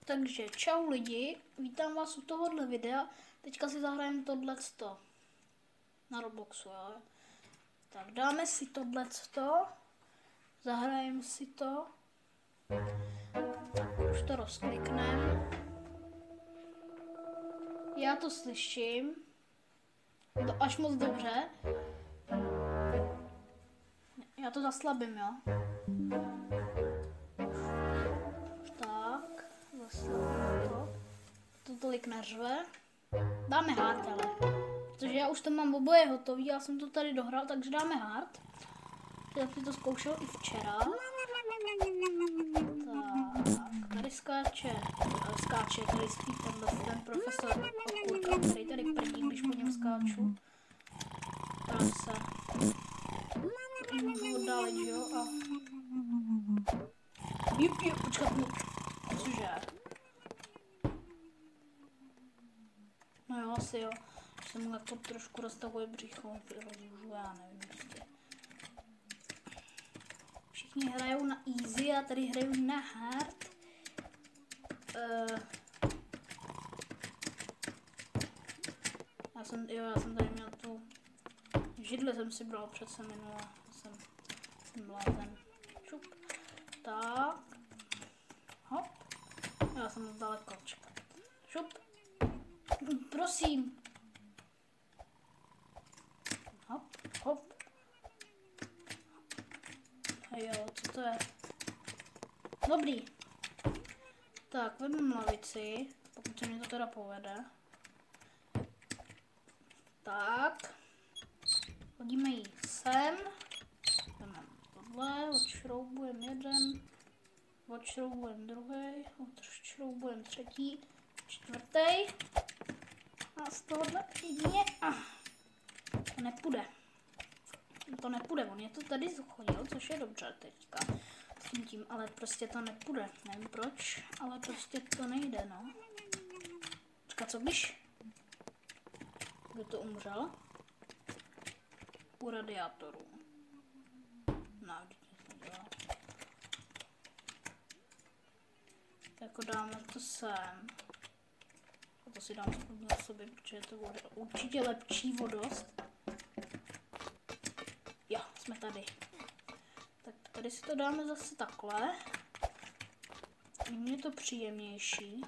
Takže čau lidi, vítám vás u tohohle videa. Teďka si zahrajeme tohleto na Robloxu, jo. Tak dáme si tohleto, zahrajeme si to, už to rozklikneme. Já to slyším, je to až moc dobře. Já to zaslabím, jo. Tak, zaslabím to. To tolik neřve. Dáme hard, ale. Protože já už tam mám oboje hotový, já jsem to tady dohrál, takže dáme hard. Já jsem to zkoušel i včera. Tak, tady skáče, tady spí ten profesor Okurka, který tady prdí, když po něm skáču. Tady se oddálit, jo, a... počkat, cože? No jo, asi jo. Že se mu jako trošku roztahuje břicho, já nevím prostě. Všichni hrajou na easy a tady hrajou na hard. Já jsem tady měl tu židli, jsem si bral přece minule, jsem blázen. Čup. Tak. Hop. Já jsem daleko, čekat. Šup. Prosím. Hop, hop. Hej jo, co to je? Dobrý. Tak, vezmeme lavici, pokud se mi to teda povede. Tak. Hodíme ji sem. Jdeme tohle, odšroubujeme jeden. Odšroubujeme druhý, odšroubujeme třetí, čtvrtý. A z tohohle jedině... To nepůjde. To nepůjde, on je to tady zchodil, což je dobře teďka. S tím, ale prostě to nepůjde. Nevím proč, ale prostě to nejde, no. Počkat, co když? Kdo to umřel? U radiátorů. No, vždyť to dělá. Jako dáme to sem. A to si dám spodní na sobě, protože to bude určitě lepší vodost. Jo, jsme tady. Tak tady si to dáme zase takhle. Je to příjemnější.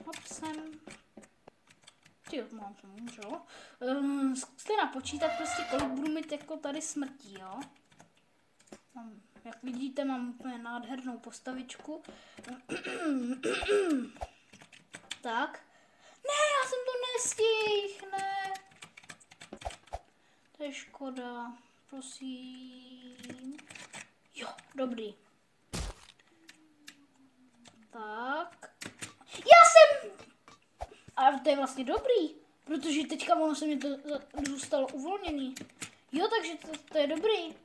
Hop sem. Tyjo, mám to můžu. Zkuste napočítat prostě, kolik budu mít jako tady smrtí, jo. Jak vidíte, mám úplně nádhernou postavičku. Tak. Ne, já jsem to nestihl, ne. To je škoda. Prosím. Jo, dobrý. Tak. Já jsem... Ale to je vlastně dobrý. Protože teďka ono se mi to zůstalo uvolněný. Jo, takže to je dobrý.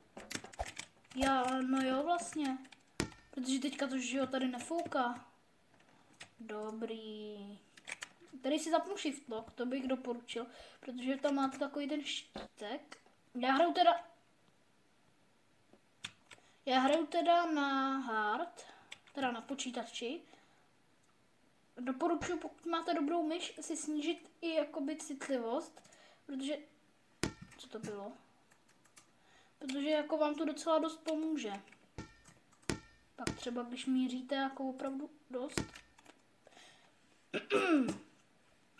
No jo, vlastně. Protože teďka to, že jo, tady nefouká. Dobrý. Tady si zapnu shift lock, to bych doporučil, protože tam máte takový ten štítek. Já hraju teda na hard, teda na počítači. Doporučuji, pokud máte dobrou myš, si snížit i jakoby citlivost, protože... Co to bylo? Protože jako vám to docela dost pomůže. Pak třeba, když míříte jako opravdu dost,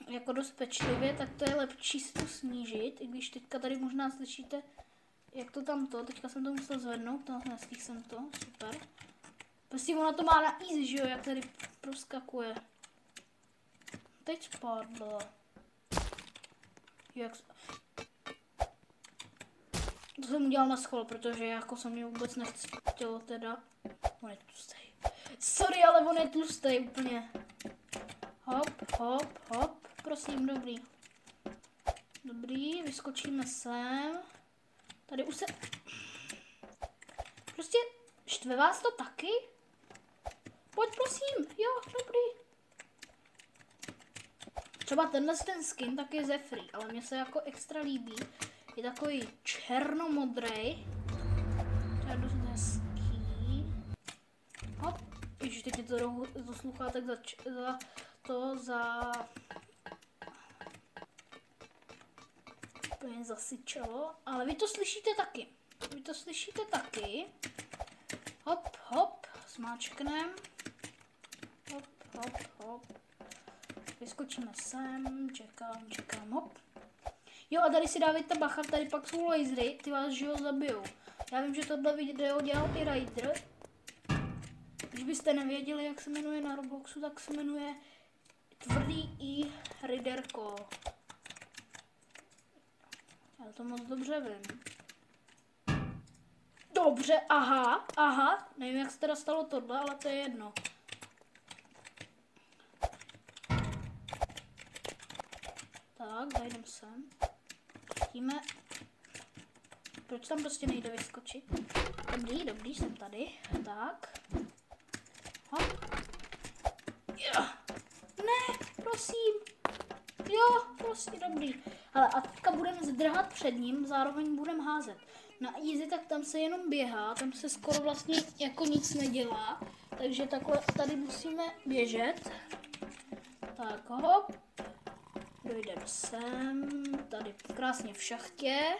jako dost pečlivě, tak to je lepší si to snížit, i když teďka tady možná slyšíte, jak to tamto, teďka jsem to musel zvednout, no, nestihl jsem to, super. Prostě ona to má na easy, že jo, jak tady proskakuje. Teď spadlo. To jsem udělal na schvál, protože jako jsem mě vůbec nechtělo teda. On je tlustej. Sorry, ale on je tlustej úplně. Hop, hop, hop. Prosím, dobrý. Dobrý, vyskočíme sem. Tady už se... Prostě štve vás to taky? Pojď prosím, jo, dobrý. Třeba ten skin tak je ze free, ale mně se jako extra líbí. Je takový černomodrej. To je dost hezký. Hop, Ježiš, teď mě to sluchátek úplně zasyčelo, ale vy to slyšíte taky. Hop, hop, zmáčknem. Hop, hop, hop. Vyskočíme sem, čekám, hop. Jo, a tady si dávejte bacha, tady pak jsou lasery, ty vás, že jo, zabijou. Já vím, že tohle video dělal i Rider. Když byste nevěděli, jak se jmenuje na Robloxu, tak se jmenuje Tvrdý i Riderko. Já to moc dobře vím. Dobře, aha. Nevím, jak se teda stalo tohle, ale to je jedno. Tak, zajdem sem. Pustíme. Proč tam prostě nejde vyskočit? Dobrý, jsem tady. Tak. Hop. Jo. Ne, prosím. Jo, prostě dobrý. Ale a teďka budeme zdrhat před ním, zároveň budeme házet. Na easy tak tam se jenom běhá, tam se skoro vlastně jako nic nedělá. Takže takhle tady musíme běžet. Tak hop. Dojdeme sem, tady krásně v šachtě.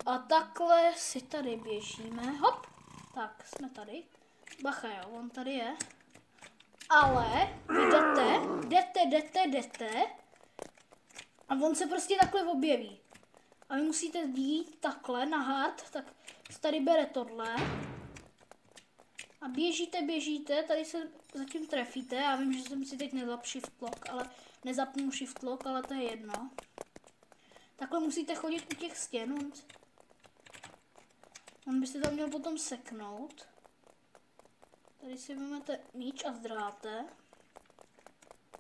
A takhle si tady běžíme. Hop. Tak, jsme tady. Bacha, jo, on tady je. Ale vy jdete. A on se prostě takhle objeví. A vy musíte jít takhle na hard, tak tady bere tohle. A běžíte, tady se zatím trefíte. Já vím, že jsem si teď nezapnul shift lock, ale to je jedno. Takhle musíte chodit u těch stěn. On byste tam měl potom seknout. Tady si vezmete míč a zdráte.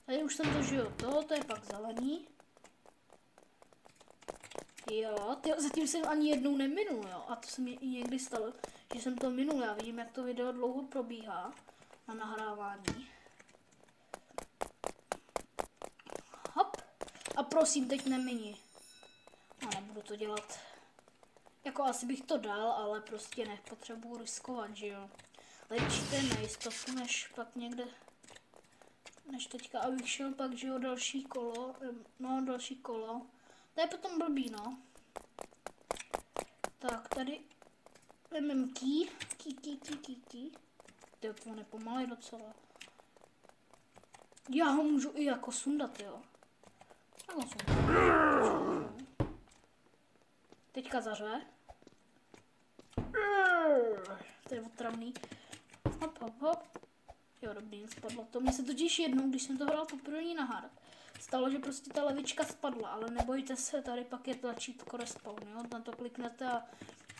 Tady už jsem to žil, to je pak zelený. Jo, zatím jsem ani jednou neminul, jo. A to se mi i někdy stalo, že jsem to minul. Já vidím, jak to video dlouho probíhá na nahrávání. Hop. A prosím, teď nemini. A nebudu to dělat. Jako asi bych to dal, ale prostě nepotřebuji riskovat, že jo. Lepšíte nejistotu, než pak někde, než teďka, abych šel pak, že jo, další kolo. To je potom blbý, no. Tak, tady vemem key. Tyjo, to nepomalej docela. Já ho můžu i jako sundat, jo. Jako sundat. Teďka zařve. To je otravný. Hop. Jo, dobrý, spadlo to. Mně se totiž jednou, když jsem to hrál poprvé na hard, stalo, že prostě ta levička spadla, ale nebojte se, tady pak je tlačítko respawn, jo? Na to kliknete a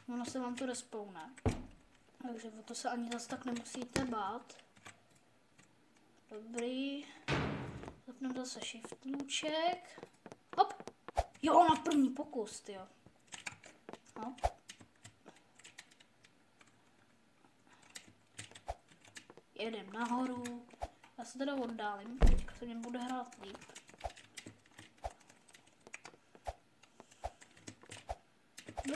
ono se vám to respawne. Takže o to se ani zase tak nemusíte bát. Dobrý. Zapneme zase shift lůček. Hop. Jo, na první pokus, jo. Hop. Jedem nahoru. Já se teda oddálím, teďka se mě bude hrát líp. No.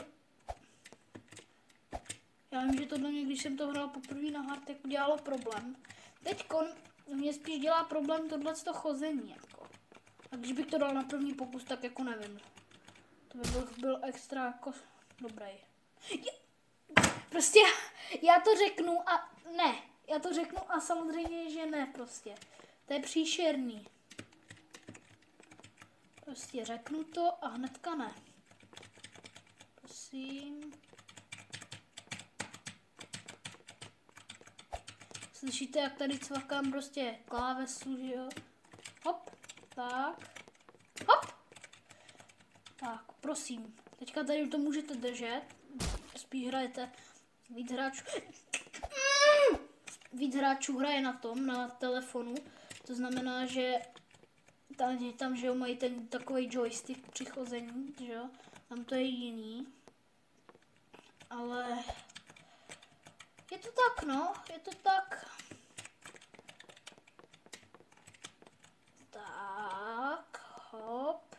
Já vím, že tohle mě, když jsem to hrál poprvé na hard, tak udělalo problém. Teďkon mě spíš dělá problém tohleto chození, jako. A když bych to dal na první pokus, tak jako nevím. To by byl extra jako dobrý. Prostě já to řeknu a ne. Já to řeknu a samozřejmě, že ne prostě. To je příšerný. Prostě řeknu to a hnedka ne. Prosím. Slyšíte, jak tady cvakám prostě klávesu, že jo? Hop, tak. Hop. Tak, prosím. Teďka tady to můžete držet. Spíš hrajete víc hráčů hraje na tom, na telefonu. To znamená, že tam že jo, mají ten takový joystick při chození, že jo. Tam to je jiný. Ale je to tak, no. Je to tak. Tak, hop.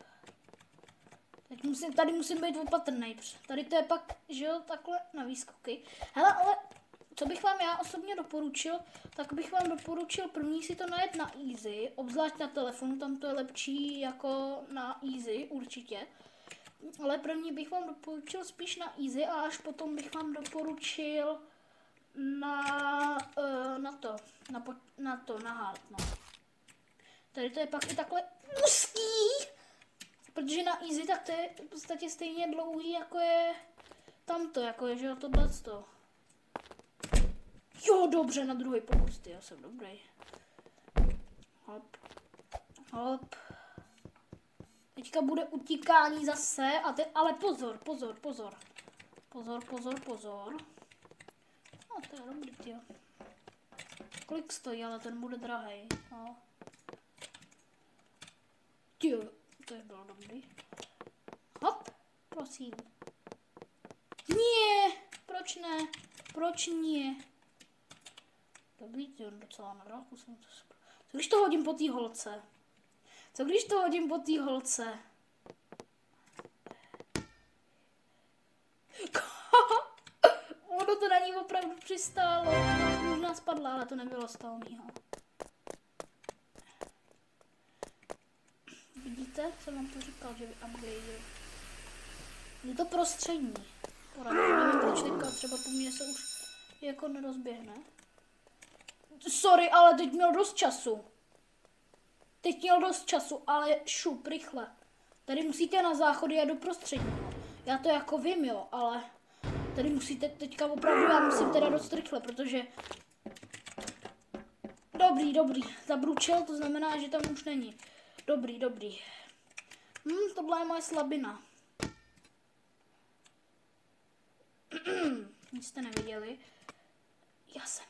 Tady musím být opatrný. Tady to je pak, že jo, takhle na výskoky. Hele, ale co bych vám já osobně doporučil, tak bych vám doporučil první si to najet na easy, obzvlášť na telefonu, tam to je lepší jako na easy určitě. Ale první bych vám doporučil spíš na easy a až potom bych vám doporučil na hard, no. Tady to je pak i takhle úzký, protože na easy tak to je v podstatě stejně dlouhý, jako je tamto, jako je, že jo, tohleto. Jo, dobře, na druhý pokus, ty, já jsem dobrý. Hop, hop. Teďka bude utíkání zase, ale pozor, pozor, pozor. Pozor, pozor, pozor. No, to je dobrý, tyjo. Kolik stojí, ale ten bude drahej, no. Tyjo, to je bylo dobrý. Hop, prosím. Nie, proč ne? Proč nie? Dobrý, tyjo, docela na dálku jsem to... Co když to hodím po té holce? Co když to hodím po té holce? Ono to na ní opravdu přistálo. Možná spadla, ale to nebylo z toho mýho. Vidíte? Jsem vám to říkal, že upgrade. Je to prostřední. Nevím, proč teďka třeba po mně se už jako nerozběhne. Sorry, ale teď měl dost času. Teď měl dost času, ale šup, rychle. Tady musíte na záchody a do prostředního. Já to jako vím, jo, ale tady musíte teďka opravdu, já musím teda dost rychle, protože... Dobrý, dobrý. Zabručil, to znamená, že tam už není. Dobrý, dobrý. Tohle je moje slabina. Nic jste neviděli. Já jsem...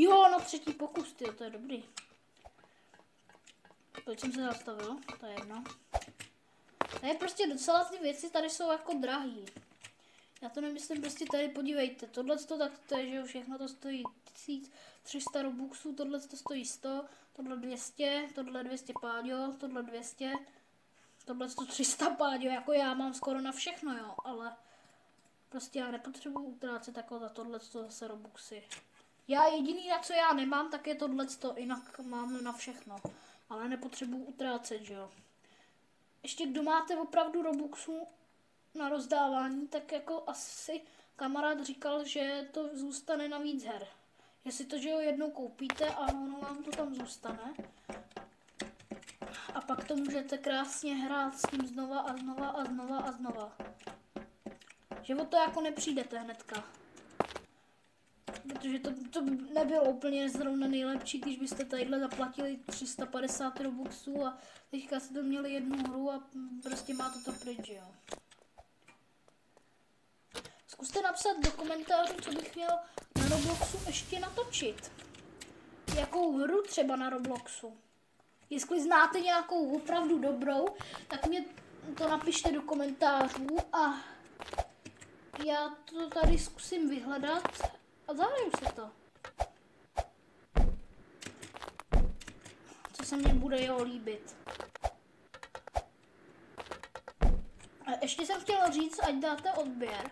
Jo, na třetí pokus, tyjo, to je dobrý. Proč jsem se zastavil? To je jedno. Tady prostě docela ty věci tady jsou jako drahý. Já to nemyslím, prostě tady podívejte. Tohle tak to je, že všechno to stojí 1300 robuxů, tohle to stojí 100, tohle 200, tohle 200 páďo, tohle 200, tohle 300 páďo, jako já mám skoro na všechno, jo, ale prostě já nepotřebuji utrácet jako za tohle zase robuxy. Já jediný, na co já nemám, tak je tohleto, jinak mám na všechno. Ale nepotřebuji utrácet, že jo. Ještě kdo máte opravdu robuxů na rozdávání, tak jako asi kamarád říkal, že to zůstane na víc her. Jestli to, že jo, jednou koupíte a ono vám to tam zůstane. A pak to můžete krásně hrát s tím znova a znova a znova a znova. Že o to jako nepřijdete hnedka. Protože to nebylo úplně zrovna nejlepší, když byste tadyhle zaplatili 350 robuxů a teďka jste to měli jednu hru a prostě máte to pryč, jo. Zkuste napsat do komentářů, co bych měl na Robloxu ještě natočit. Jakou hru třeba na Robloxu. Jestli znáte nějakou opravdu dobrou, tak mě to napište do komentářů a já to tady zkusím vyhledat. A zahraju si to. Co se mně bude jo líbit. A ještě jsem chtěla říct, ať dáte odběr.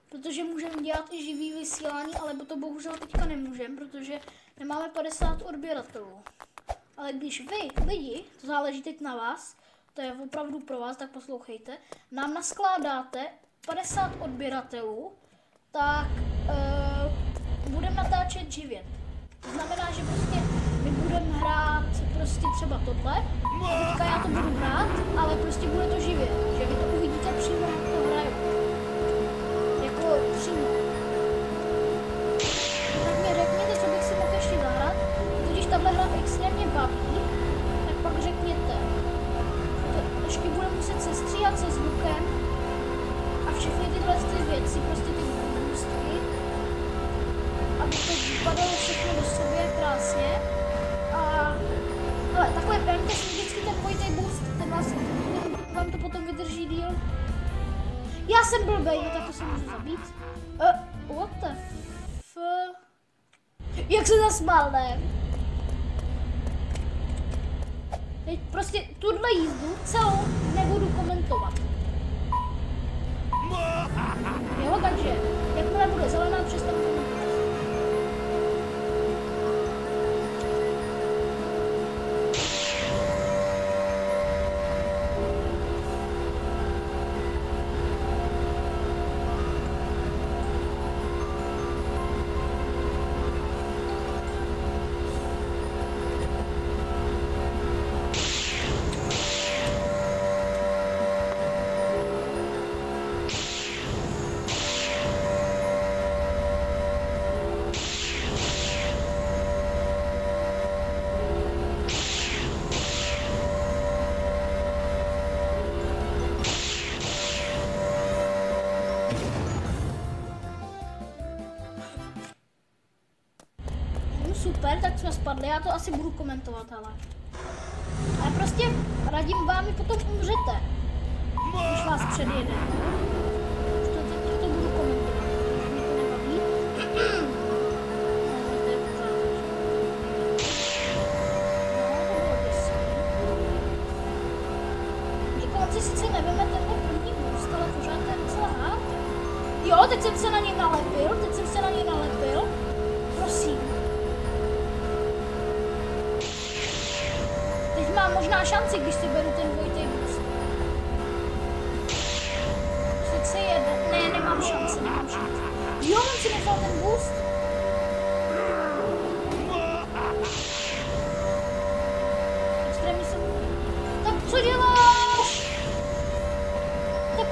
Protože můžeme dělat i živý vysílání, ale to bohužel teďka nemůžeme, protože nemáme 50 odběratelů. Ale když vy, lidi, to záleží teď na vás, to je opravdu pro vás, tak poslouchejte, nám naskládáte 50 odběratelů, tak budeme natáčet živě. To znamená, že prostě my budeme hrát prostě třeba tohle, a teďka já to budu hrát, ale prostě bude to živě, že vy to uvidíte přímo, jak to hraju. Jako přímo. Tak mi řekněte, co bych si mohl ještě zahrát, když tahle hra extrémně baví, tak pak řekněte. To ještě bude muset se stříhat se zvukem a všechny tyhle věci, prostě ty boostky, aby to vypadalo všechno do sobě krásně. A hele, takhle vemte si vždycky ten dvojitý boost, ten vám to potom vydrží díl. Já jsem blbej, no tak to se můžu zabít. What the f... Jak se zasmál, ne? Teď prostě tuhle jízdu celou nebudu komentovat. Jo, takže jakmile bude zelená, přestanu komentovat. Super, tak jsme spadli, já to asi budu komentovat, ale prostě radím vám, i potom umřete, když vás předjede. To budu komentovat, protože mě to nebaví. Jako on si sice neveme tenhle první boost, ale pořád to je docela hard. Jo, teď jsem se na něj nalepil, prosím. Mám možná šanci, když si beru ten dvojitý boost. Sice jeden. Ne, nemám šanci. Jo, on si nechal ten boost. Extrémně jsem... Tak co děláš? Tak...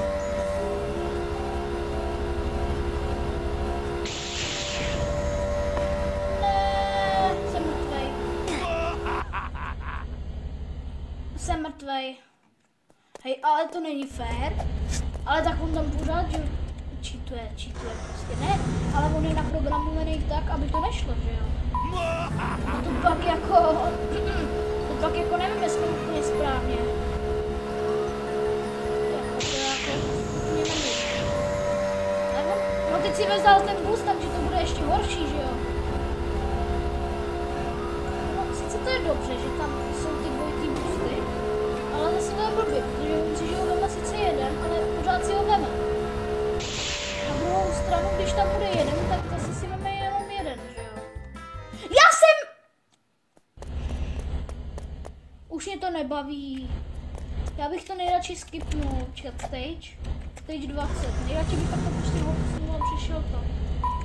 Ne, jsem mrtvej. Jsem mrtvej. Hej, ale to není fér. Ale tak on tam pořád, že cheatuje prostě ne. Ale on je naprogramovaný tak, aby to nešlo, že jo. A to pak jako nevím, jestli úplně správně. To úplně nevím. No teď si vezal ten boost, takže to bude ještě horší, že jo. No sice to je dobře, že tam jsou ty dvojitý boosty, ale zase to je blbě, protože on si, že ho veme sice jeden, ale pořád si ho veme. Na druhou stranu, když tam bude jeden, tak zase si veme jenom jeden, že jo. Já jsem... Už mě to nebaví. Já bych to nejradši skipnul, chat stage 20. Nejradši bych takto prostě ho posunul a přišel to.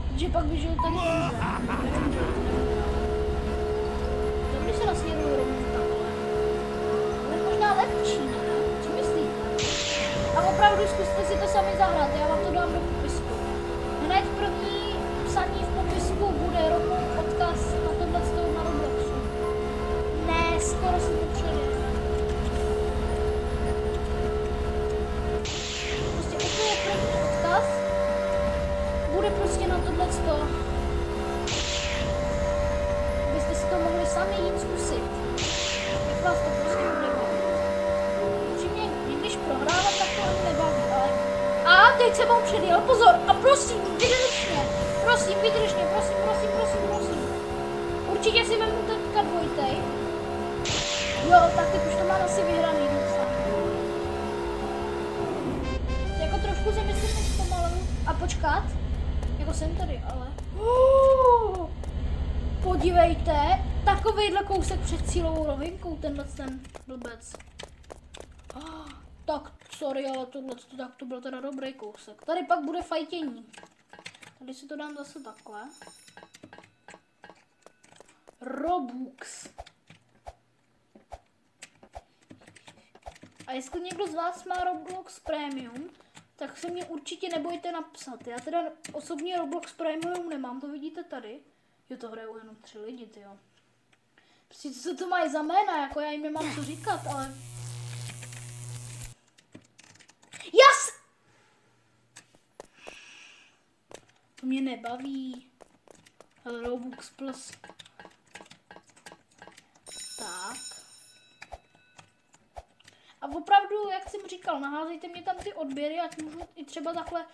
Protože pak by žil tady dobře. Dobrý se nasměruju rovnou takhle. To je možná lepší, ne? Co myslíte? A opravdu zkuste si to sami zahrát, já vám to dám do popisku. Hned první psaní v popisku bude rovnou odkaz na tohle z toho na Robloxu. Ne, skoro si to předjede. Prostě úplně první odkaz bude prostě na tohle z toho. Byste si to mohli sami jít zkusit. Jak vás to prostě bude bavit. Upřímně, když prohrávám, tak to ani nebaví, ale... A teď jsem ho předjel, pozor! A prosím, vydržně! Prosím. Určitě si vemu teďka dvojitej. Jo, tak teď už to mám asi vyhraný docela. Jako trošku se myslím zpomaluju. A počkat. Jako jsem tady, ale... Podívejte, takovejhle kousek před cílovou rovinkou, tenhle ten blbec. Tak, sorry, ale tohle tak to byl teda dobrý kousek. Tady pak bude fajtění. Tady si to dám zase takhle. Robux. A jestli někdo z vás má Roblox Premium, tak se mě určitě nebojte napsat. Já teda osobně Roblox Premium nemám, to vidíte tady. Jo, to hrajou jenom 3 lidi, tyjo. Prostě co to mají za jména, jako já jim nemám co říkat, ale... To mě nebaví. Ale Robux plus. Tak. A opravdu, jak jsem říkal, naházejte mě tam ty odběry, ať můžu i třeba takhle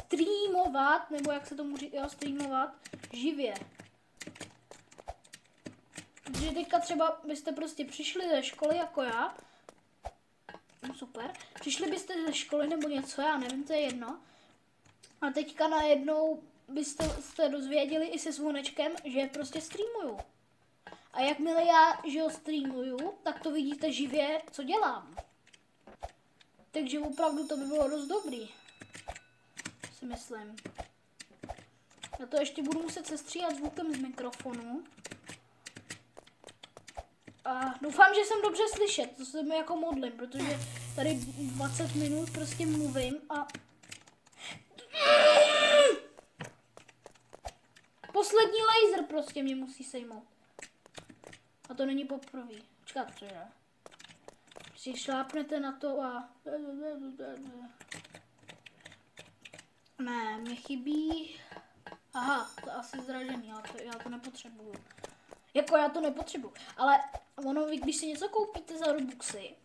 streamovat, nebo jak se tomu říká, streamovat živě. Protože teďka třeba byste prostě přišli ze školy jako já. No super. Přišli byste ze školy nebo něco, já nevím, to je jedno. A teďka najednou byste dozvěděli i se zvonečkem, že prostě streamuju. A jakmile já, že ho streamuju, tak to vidíte živě, co dělám. Takže opravdu to by bylo dost dobrý. Si myslím. Já to ještě budu muset sestříhat zvukem z mikrofonu. A doufám, že jsem dobře slyšet, to se mi jako modlím, protože tady 20 minut prostě mluvím a... Poslední laser prostě mě musí sejmout. A to není poprvé. Počkat, co je? Si šlápnete na to a... Ne, mě chybí... Aha, to asi zražený, ale já to nepotřebuju. Jako já to nepotřebuju, ale ono, když si něco koupíte za Robuxy,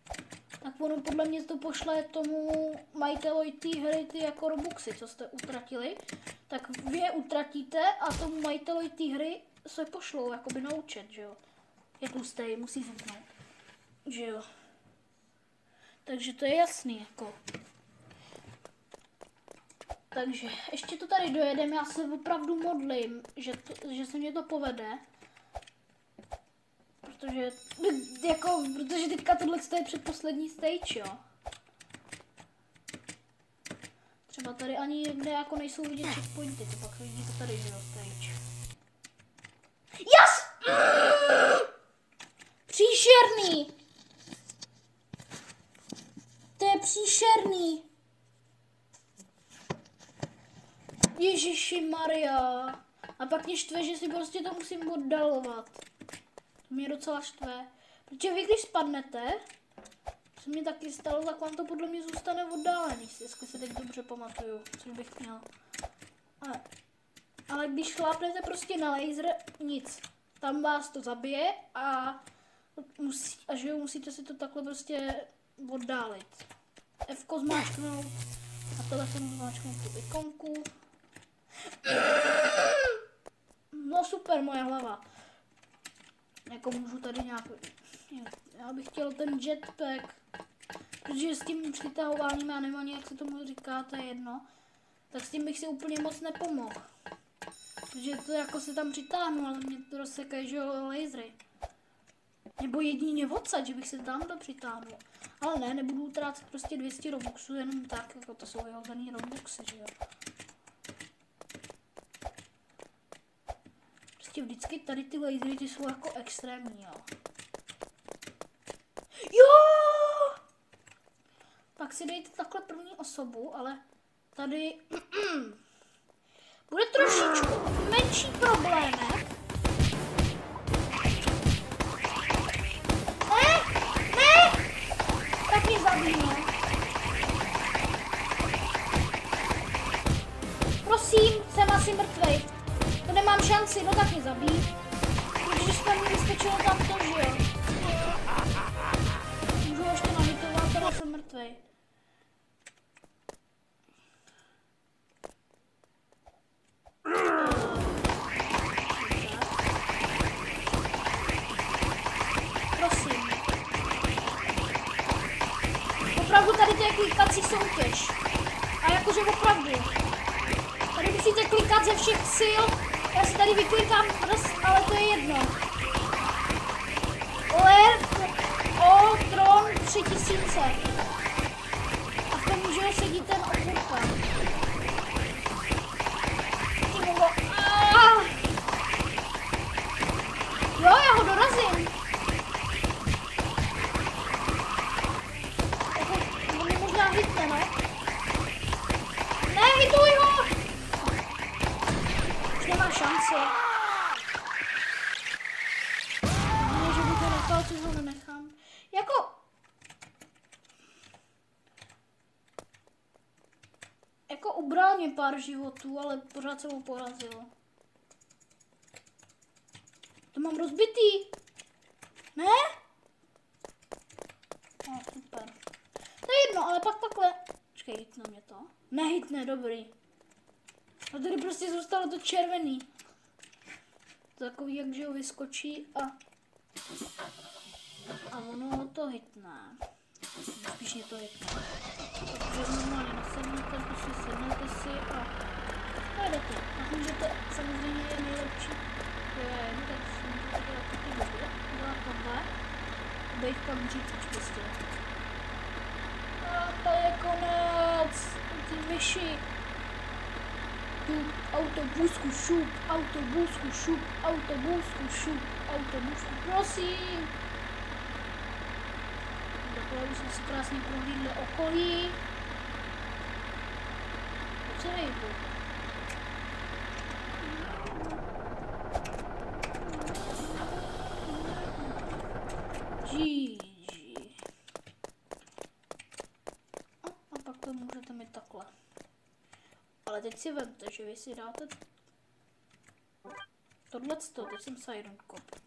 tak ono podle mě to pošle tomu majitelovi té hry ty jako Robuxy, co jste utratili, tak vy je utratíte a tomu majitelovi té hry se pošlou jakoby na účet, že jo. Je tlustej, musí zhubnout, že jo. Takže to je jasný, jako. Takže ještě to tady dojedeme, já se opravdu modlím, že se mě to povede. Protože teďka tohle je předposlední stage, jo. Třeba tady ani někde jako nejsou vidět checkpointy, to pak vidíte tady, že jo, stage. Yes! Příšerný! To je příšerný! Ježiši Maria. A pak mě štve, že si prostě to musím oddalovat. To mě docela štve. Protože vy, když spadnete, co mě taky stalo, tak vám to podle mě zůstane oddálený, jestli se teď dobře pamatuju, což bych měl. Ale když šlápnete prostě na laser, nic. Tam vás to zabije a že jo, musíte si to takhle prostě oddálit. F-ko zmáčknout a telefonu zmáčknout tu ikonku. No super, moje hlava. Jako můžu tady nějak... Já bych chtěl ten jetpack. Protože s tím přitahováním, já nevím ani jak se tomu říká, to je jedno. Tak s tím bych si úplně moc nepomohl. Protože to jako se tam přitáhnu, ale mě to rozsekají, že jo, lasery. Nebo jedině odsad, že bych se tam přitáhnul. Ale ne, nebudu utrácet prostě 200 robuxů jenom tak, jako to jsou vyhozený robuxy, že jo. Prostě vždycky tady ty lasery, ty jsou jako extrémní, jo. Jo! Pak si dejte takhle první osobu, ale tady bude trošičku menší problémek. Ne! Tak mě zabijme. Prosím, jsem asi mrtvej. To nemám šanci, no tak mě zabij. Protože jste mi vyskočilo tam to, že jo. Můžu ještě nahitovat, teda jsem mrtvej. Prosím. Opravdu tady to je klikací soutěž. A jakože opravdu. Tady musíte klikat ze všech sil. Já si tady vyklikám prst, ale to je jedno. Tron 3000. A v tom může sedí ten okurka. Jo, já ho dorazím. On mě možná hitne, no. Ne, hituj ho! Už nemá šanci. Ne, že bych ho nechal, což ho nenechám. Jako ubral mě pár životů, ale pořád se mu porazilo. To mám rozbitý. Ne? No, super. To je jedno, ale pak takhle. Počkej, hitne mě to. Nehitne, dobrý. A tady prostě zůstalo to červený. To takový, jak že ho vyskočí a ono to hitne. Spíš mě to jedno. Takže normálně nasednete, prostě sednete si a pojedete. A můžete samozřejmě je nejlepší. Tak si můžete dělat taky době. Dělat tohle. Bejt tam říct prostě. A to je konec. Ty myši. Autobusku šup, autobusku šup, autobusku šup, autobusku, prosím. Takhle už jsme si krásně prohlídli okolí. Co se nejdu? A pak to můžete mít takhle. Ale teď si vemte, že vy si dáte tohleto, teď jsem Siren Cop.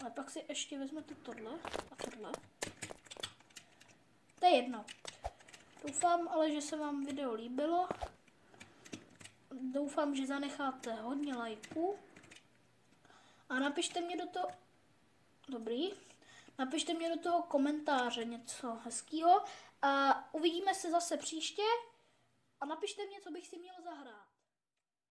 Ale pak si ještě vezmete tohle a tohle. To je jedno. Doufám ale, že se vám video líbilo. Doufám, že zanecháte hodně lajků. A napište mě do toho... Dobrý. Napište mě do toho komentáře něco hezkýho. A uvidíme se zase příště. A napište mě, co bych si měl zahrát.